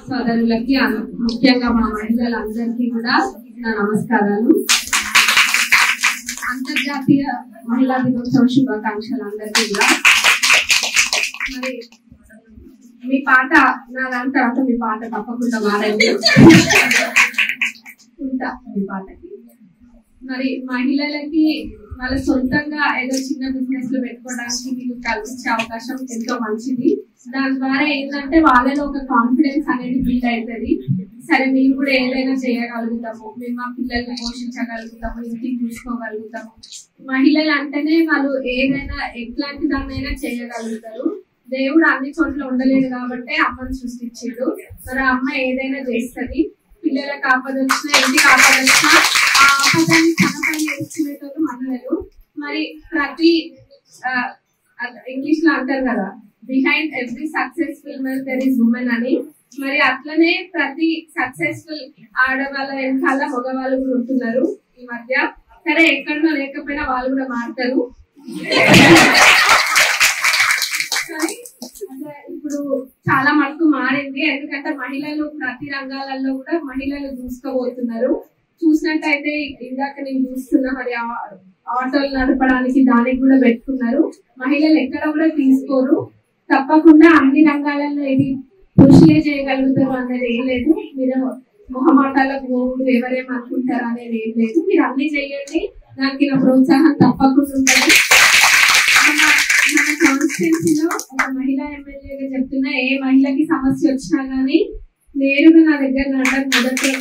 సోదరులకి ముఖ్యంగా మా మహిళలందరికీ కూడా నా నమస్కారాలు. అంతర్జాతీయ మహిళా దినోత్సవ శుభాకాంక్షలు అందరికీ కూడా. మరి మీ పాట నాదాని తర్వాత మీ పాట తప్పకుండా మారండి ఉంటా మీ పాటకి. మరి మహిళలకి వాళ్ళ సొంతంగా ఏదో చిన్న బిజినెస్ లో పెట్టుకోవడానికి మీకు కల్పించే అవకాశం ఎంతో మంచిది. దాని ద్వారా ఏంటంటే వాళ్ళలో ఒక కాన్ఫిడెన్స్ అనేది బిల్డ్ అవుతుంది. సరే మేము కూడా ఏదైనా చేయగలుగుతాము, మేము మా పిల్లల్ని పోషించగలుగుతాము, ఇంటికి చూసుకోగలుగుతాము. మహిళలు అంటేనే వాళ్ళు ఏదైనా ఎట్లాంటి దాన్నైనా చేయగలుగుతారు. దేవుడు అన్ని చోట్ల ఉండలేడు కాబట్టి అమ్మని సృష్టించాడు. మరి అమ్మ ఏదైనా చేస్తుంది. పిల్లలకు ఆపద వచ్చినా, ఇంటికి ఆపద వచ్చినా ఆ ఆపదాన్ని తన పైన ఎదుర్కొనేటోళ్ళు మహిళలు. మరి ప్రతి ఇంగ్లీష్ లో అంటారు కదా, behind every successful man there is women అని. మరి అట్లనే ప్రతి సక్సెస్ఫుల్ ఆడవాళ్ళ వెనకాల మగవాళ్ళు కూడా ఉంటున్నారు ఈ మధ్య. సరే ఎక్కడో లేకపోయినా వాళ్ళు కూడా మారుతారు. ఇప్పుడు చాలా మటుకు మారింది. ఎందుకంటే మహిళలు ప్రతి రంగాలలో కూడా మహిళలు దూసుకోబోతున్నారు. చూసినట్టయితే ఇందాక నేను చూస్తున్నా, మరి ఆటోలు నడపడానికి దానికి కూడా పెట్టుకున్నారు. మహిళలు ఎక్కడ కూడా తీసుకోరు. తప్పకుండా అన్ని రంగాలలో ఇది పురుషులే చేయగలుగుతారు అనేది ఏం లేదు. మీరు మొహమాటాలకు పోవుడు ఎవరేమనుకుంటారు అనేది ఏం లేదు. మీరు అన్ని చేయండి, దానికి నా ప్రోత్సాహం తప్పకుండా ఉంటుంది. మన కాన్స్టిట్యున్సీలో ఒక మహిళా ఎమ్మెల్యేగా చెప్తున్నా, ఏ మహిళకి సమస్య వచ్చినా గానీ నేరుగా నా దగ్గర నడక మొదట్లో